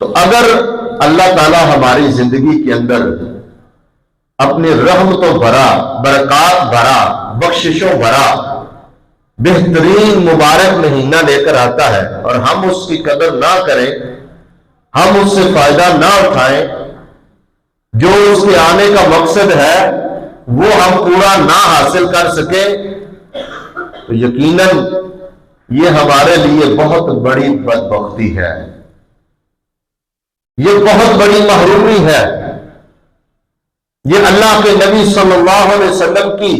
تو اگر اللہ تعالی ہماری زندگی کے اندر اپنی رحمتوں بھرا، برکات بھرا، بخششوں بھرا بہترین مبارک مہینہ لے کر آتا ہے اور ہم اس کی قدر نہ کریں، ہم اس سے فائدہ نہ اٹھائیں، جو اس کے آنے کا مقصد ہے وہ ہم پورا نہ حاصل کر سکیں، تو یقیناً یہ ہمارے لیے بہت بڑی بدبختی ہے، یہ بہت بڑی محرومی ہے، یہ اللہ کے نبی صلی اللہ علیہ وسلم کی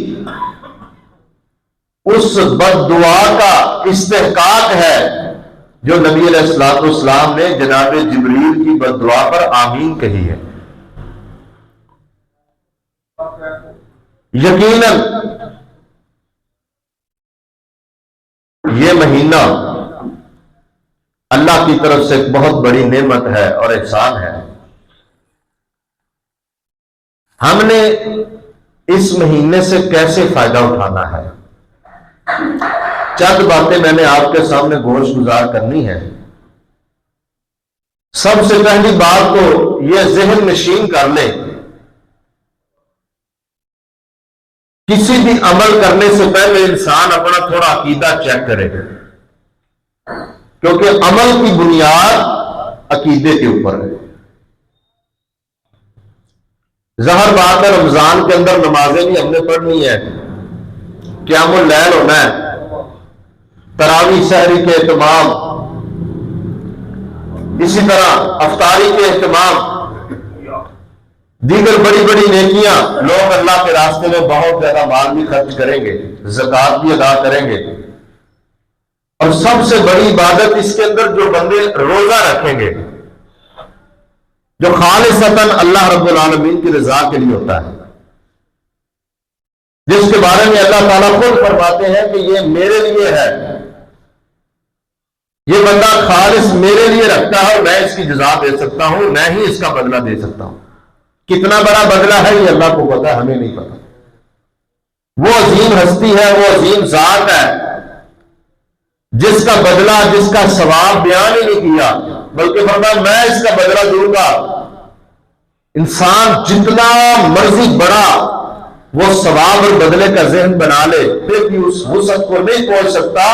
اس بد دعا کا استحقاق ہے جو نبی علیہ الصلوۃ والسلام نے جناب جبریل کی بد دعا پر آمین کہی ہے۔ یقیناً یہ مہینہ اللہ کی طرف سے ایک بہت بڑی نعمت ہے اور احسان ہے۔ ہم نے اس مہینے سے کیسے فائدہ اٹھانا ہے، چند باتیں میں نے آپ کے سامنے گوش گزار کرنی ہے۔ سب سے پہلی بات تو یہ ذہن نشین کر لیں، کسی بھی عمل کرنے سے پہلے انسان اپنا تھوڑا عقیدہ چیک کرے، کیونکہ عمل کی بنیاد عقیدے کے اوپر ہے۔ ظاہر بات ہے رمضان کے اندر نمازیں بھی ہم نے پڑھنی ہے، قیام اللیل ہونا ہے، تراویح سحری کے اہتمام، اسی طرح افطاری کے اہتمام، دیگر بڑی بڑی نیکیاں، لوگ اللہ کے راستے میں بہت زیادہ مال بھی خرچ کریں گے، زکوٰۃ بھی ادا کریں گے، اور سب سے بڑی عبادت اس کے اندر جو بندے روزہ رکھیں گے، جو خالصتاً اللہ رب العالمین کی رضا کے لیے ہوتا ہے، جس کے بارے میں اللہ تعالیٰ خود فرماتے ہیں کہ یہ میرے لیے ہے، یہ بندہ خالص میرے لیے رکھتا ہے اور میں اس کی جزا دے سکتا ہوں، میں ہی اس کا بدلہ دے سکتا ہوں۔ کتنا بڑا بدلہ ہے یہ اللہ کو پتا ہے، ہمیں نہیں پتا۔ وہ عظیم ہستی ہے، وہ عظیم ذات ہے جس کا بدلہ، جس کا ثواب بیان ہی نہیں کیا، بلکہ فرمایا میں اس کا بدلہ دوں گا۔ انسان جتنا مرضی بڑا وہ ثواب اور بدلے کا ذہن بنا لے، پھر بھی اس وسعت کو نہیں پہنچ سکتا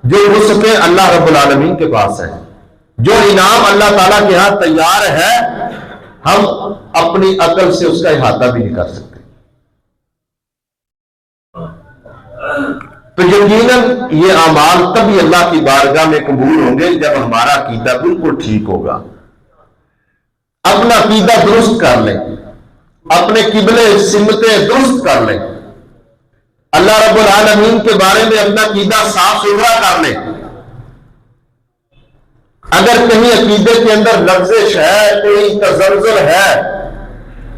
جو وسعت اللہ رب العالمین کے پاس ہے۔ جو انعام اللہ تعالیٰ کے ہاں تیار ہے، ہم اپنی عقل سے اس کا احاطہ بھی نہیں کر سکتے۔ تو یقیناً یہ اعمال تبھی اللہ کی بارگاہ میں قبول ہوں گے جب ہمارا عقیدہ بالکل ٹھیک ہوگا۔ اپنا عقیدہ درست کر لیں، اپنے قبلے سمتیں درست کر لیں، اللہ رب العالمین کے بارے میں اپنا عقیدہ صاف ستھرا کر لیں۔ اگر کہیں عقیدے کے اندر لغزش ہے، کوئی تزلزل ہے،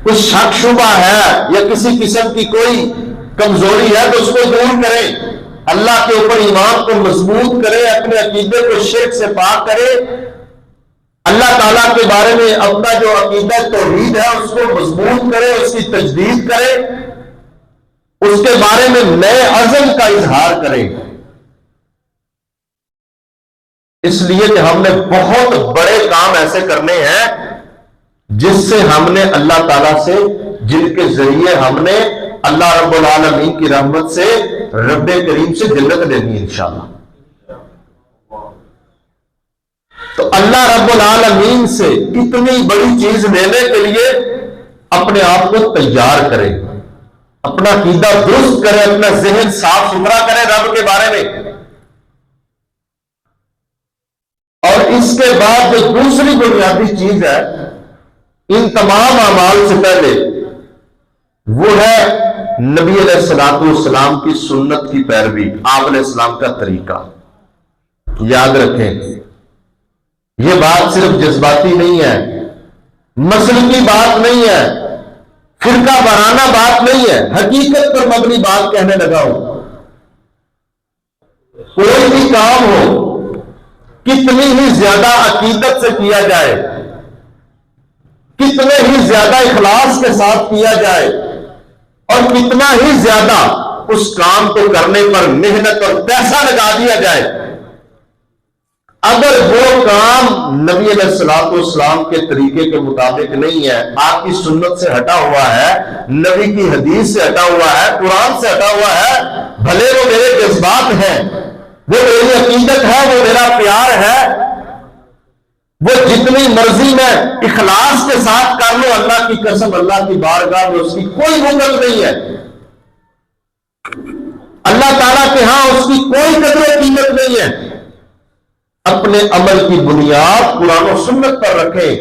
کچھ شک شبہ ہے یا کسی قسم کی کوئی کمزوری ہے تو اس کو دور کریں، اللہ کے اوپر ایمان کو مضبوط کریں، اپنے عقیدے کو شرک سے پاک کریں، اللہ تعالیٰ کے بارے میں اپنا جو عقیدہ توحید ہے اس کو مضبوط کریں، اس کی تجدید کریں، اس کے بارے میں نئے عزم کا اظہار کریں۔ اس لیے کہ ہم نے بہت بڑے کام ایسے کرنے ہیں جس سے ہم نے اللہ تعالیٰ سے، جن کے ذریعے ہم نے اللہ رب العالمین کی رحمت سے، رب کریم سے جنت لینی ہے انشاءاللہ۔ تو اللہ رب العالمین سے اتنی بڑی چیز لینے کے لیے اپنے آپ کو تیار کریں، اپنا عقیدہ درست کریں، اپنا ذہن صاف ستھرا کریں رب کے بارے میں۔ اور اس کے بعد جو دوسری بنیادی چیز ہے ان تمام اعمال سے پہلے، وہ ہے نبی علیہ الصلوۃ والسلام کی سنت کی پیروی، آپ علیہ السلام کا طریقہ۔ یاد رکھیں یہ بات صرف جذباتی نہیں ہے، مسلکی بات نہیں ہے، فرقہ وارانہ بات نہیں ہے، حقیقت پر مبنی بات کہنے لگا ہوں۔ کوئی بھی کام ہو، کتنی ہی زیادہ عقیدت سے کیا جائے، کتنے ہی زیادہ اخلاص کے ساتھ کیا جائے، اور کتنا ہی زیادہ اس کام کو کرنے پر محنت اور پیسہ لگا دیا جائے، اگر وہ کام نبی علیہ الصلوۃ والسلام کے طریقے کے مطابق نہیں ہے، آپ کی سنت سے ہٹا ہوا ہے، نبی کی حدیث سے ہٹا ہوا ہے، قرآن سے ہٹا ہوا ہے، بھلے وہ میرے جذبات ہیں، وہ میری عقیدت ہے، وہ میرا پیار ہے، وہ جتنی مرضی میں اخلاص کے ساتھ کر لوں، اللہ کی قسم اللہ کی بارگاہ میں اس کی کوئی مدت نہیں ہے، اللہ تعالیٰ کے ہاں اس کی کوئی قدر و قیمت نہیں ہے۔ اپنے عمل کی بنیاد قرآن و سنت پر رکھیں،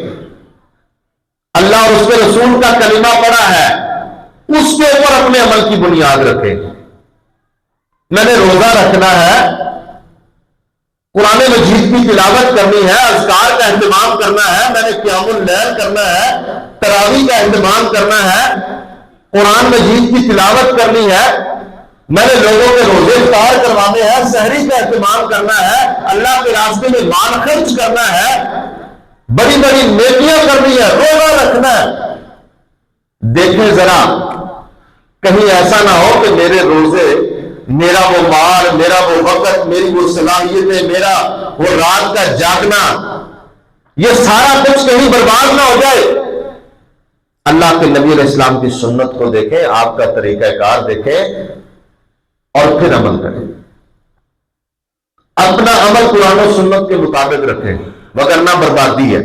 اللہ اور اس کے رسول کا کلمہ پڑھا ہے، اس کے اوپر اپنے عمل کی بنیاد رکھیں۔ میں نے روزہ رکھنا ہے، قرآن مجید کی تلاوت کرنی ہے، اذکار کا اہتمام کرنا ہے، میں نے قیام اللیل کرنا ہے، تراویح کا اہتمام کرنا ہے، قرآن مجید کی تلاوت کرنی ہے، میں نے لوگوں کے روزے افطار کروانے ہیں، سحری کا اہتمام کرنا ہے، اللہ کے راستے میں مال خرچ کرنا ہے، بڑی بڑی نیکیاں کرنی ہے، روزہ رکھنا ہے۔ دیکھیں ذرا کہیں ایسا نہ ہو کہ میرے روزے، میرا وہ مال، میرا وہ وقت، میری وہ صلاحیتیں، میرا وہ رات کا جاگنا، یہ سارا کچھ کہیں برباد نہ ہو جائے۔ اللہ کے نبی علیہ السلام کی سنت کو دیکھیں، آپ کا طریقہ کار دیکھیں اور پھر عمل کریں۔ اپنا عمل قرآن و سنت کے مطابق رکھیں، وگرنہ بربادی ہے۔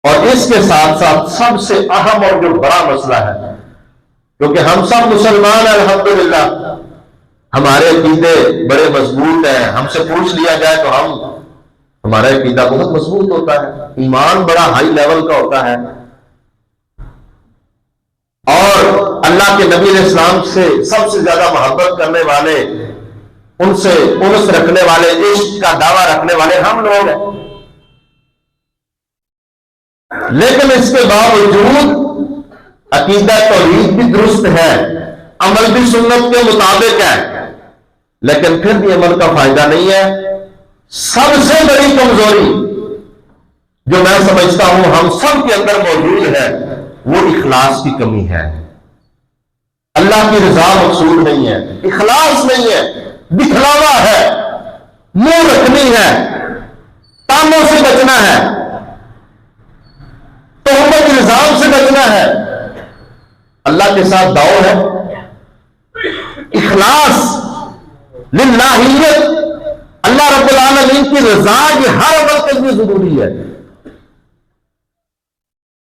اور اس کے ساتھ ساتھ سب سے اہم اور جو بڑا مسئلہ ہے، کیونکہ ہم سب مسلمان ہیں الحمدللہ، ہمارے عقیدے بڑے مضبوط ہیں، ہم سے پوچھ لیا جائے تو ہمارا عقیدہ بہت مضبوط ہوتا ہے، ایمان بڑا ہائی لیول کا ہوتا ہے، اور اللہ کے نبی علیہ السلام سے سب سے زیادہ محبت کرنے والے، ان سے انس رکھنے والے، عشق کا دعویٰ رکھنے والے ہم لوگ ہیں۔ لیکن اس کے باوجود عقیدہ توحید بھی درست ہے، عمل بھی سنت کے مطابق ہے، لیکن پھر بھی عمل کا فائدہ نہیں ہے۔ سب سے بڑی کمزوری جو میں سمجھتا ہوں ہم سب کے اندر موجود ہے، وہ اخلاص کی کمی ہے۔ اللہ کی رضا مقصود نہیں ہے، اخلاص نہیں ہے، دکھلاوا ہے، منہ رکھنی ہے، تاموں سے بچنا ہے، تہمت الزام سے بچنا ہے، اللہ کے ساتھ داؤ ہے۔ اخلاص، للہیت، اللہ رب العالمین کی رضا، یہ ہر عمل کے لیے ضروری ہے۔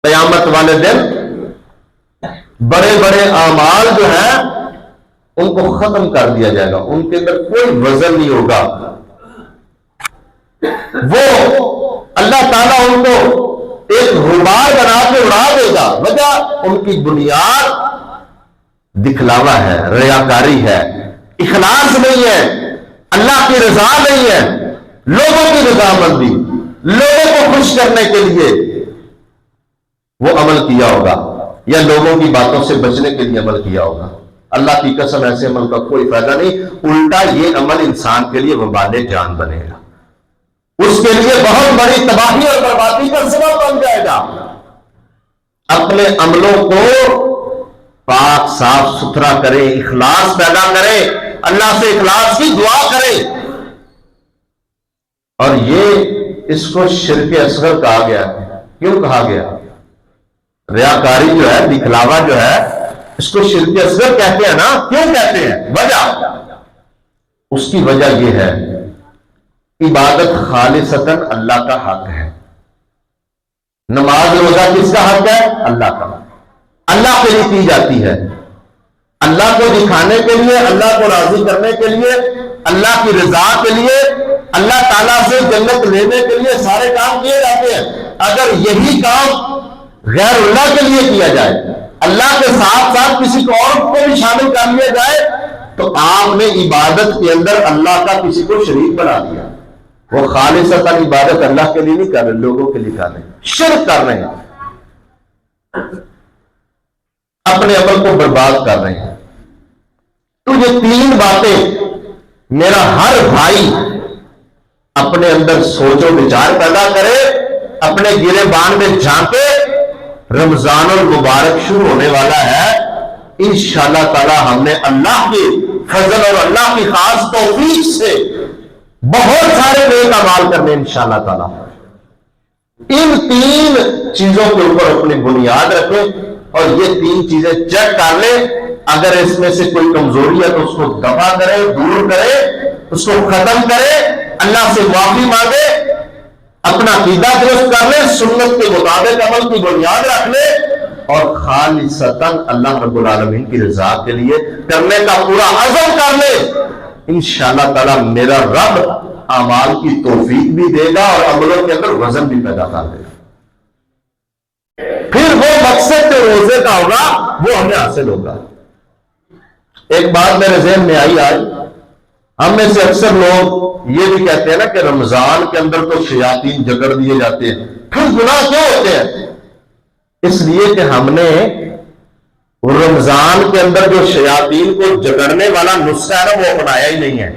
قیامت والے دن بڑے بڑے اعمال جو ہیں ان کو ختم کر دیا جائے گا، ان کے اندر کوئی وزن نہیں ہوگا، وہ اللہ تعالیٰ ان کو ایک غبار بنا کے اڑا دے گا۔ وجہ ان کی بنیاد دکھلاوا ہے، ریاکاری ہے، اخلاص نہیں ہے، اللہ کی رضا نہیں ہے، لوگوں کی رضامندی، لوگوں کو خوش کرنے کے لیے وہ عمل کیا ہوگا، یا لوگوں کی باتوں سے بچنے کے لیے عمل کیا ہوگا۔ اللہ کی قسم ایسے عمل کا کوئی فائدہ نہیں، الٹا یہ عمل انسان کے لیے وبال جان بنے گا، اس کے لیے بہت بڑی تباہی اور بربادی کا سبب بن جائے گا۔ اپنے عملوں کو پاک صاف ستھرا کریں، اخلاص پیدا کریں، اللہ سے اخلاص کی دعا کریں۔ اور یہ اس کو شرک اصغر کہا گیا، کیوں کہا گیا؟ ریاکاری جو ہے، دکھلاوا جو ہے، اس کو شرک اصغر کہتے ہیں نا۔ کیوں کہتے ہیں؟ وجہ، اس کی وجہ یہ ہے، عبادت خالصتاً اللہ کا حق ہے، نماز روزہ کس کا حق ہے؟ اللہ کا، اللہ کے لیے کی جاتی ہے، اللہ کو دکھانے کے لیے، اللہ کو راضی کرنے کے لیے، اللہ کی رضا کے لیے، اللہ تعالیٰ سے جنت لینے کے لیے سارے کام کیے جاتے ہیں۔ اگر یہی کام غیر اللہ کے لیے کیا جائے، اللہ کے ساتھ ساتھ کسی کو اور کو بھی شامل کر لیا جائے، تو آپ نے عبادت کے اندر اللہ کا کسی کو شریک بنا دیا۔ وہ خالصتاً عبادت اللہ کے لیے نہیں کر رہے، لوگوں کے لیے کر رہے ہیں، شرک کر رہے ہیں، اپنے عمل کو برباد کر رہے ہیں۔ تو یہ تین باتیں میرا ہر بھائی اپنے اندر سوچ و وچار پیدا کرے، اپنے گرے بان میں جھانکے۔ رمضان المبارک شروع ہونے والا ہے، انشاءاللہ تعالی ہم نے اللہ کے فضل اور اللہ کی خاص توفیق سے بہت سارے نیک اعمال کرنے انشاءاللہ تعالی. ان 3 چیزوں کے اوپر اپنی بنیاد رکھیں اور یہ 3 چیزیں چیک کر لیں. اگر اس میں سے کوئی کمزوری ہے تو اس کو دفع کرے، دور کرے، اس کو ختم کرے، اللہ سے معافی مانگے، اپنا عقیدہ درست کر لے، سنت کے مطابق عمل کی بنیاد رکھ لے اور خالصتاً اللہ رب العالمین کی رضا کے لیے کرنے کا پورا عزم کر لے. انشاءاللہ تعالی میرا رب اعمال کی توفیق بھی دے گا اور عملوں کے اندر وزن بھی پیدا کر دے گا. پھر وہ مقصد جو روزے کا ہوگا وہ ہمیں حاصل ہوگا. ایک بات میرے ذہن میں آئی آج، ہم میں سے اکثر لوگ یہ بھی کہتے ہیں نا کہ رمضان کے اندر تو شیاطین جکڑ دیے جاتے ہیں. پھر گناہ کیوں ہوتے ہیں؟ اس لیے کہ ہم نے رمضان کے اندر جو شیاطین کو جکڑنے والا نسخہ ہے نا وہ اپنایا ہی نہیں ہے.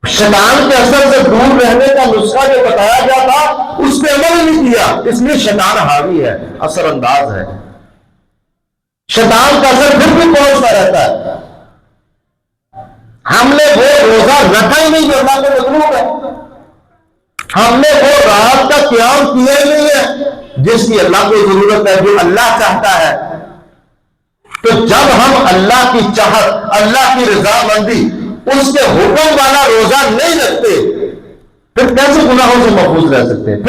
شیطان کے اثر سے دور رہنے کا نسخہ جو بتایا گیا تھا اس پہ عمل نہیں کیا، اس لیے شیطان حاوی ہے، اثر انداز ہے. شیطان کا اثر پھر بھی پہنچتا رہتا ہے. ہم نے وہ روزہ رکھا ہی نہیں جو اللہ کو مطلوب ہے. ہم نے وہ رات کا قیام کیا ہی نہیں ہے جس کی اللہ کو ضرورت ہے، جو اللہ چاہتا ہے. تو جب ہم اللہ کی چاہت، اللہ کی رضامندی، اس کے حکم والا روزہ نہیں رکھتے، پھر کیسے گناہوں سے محفوظ رہ سکتے ہیں؟ پھر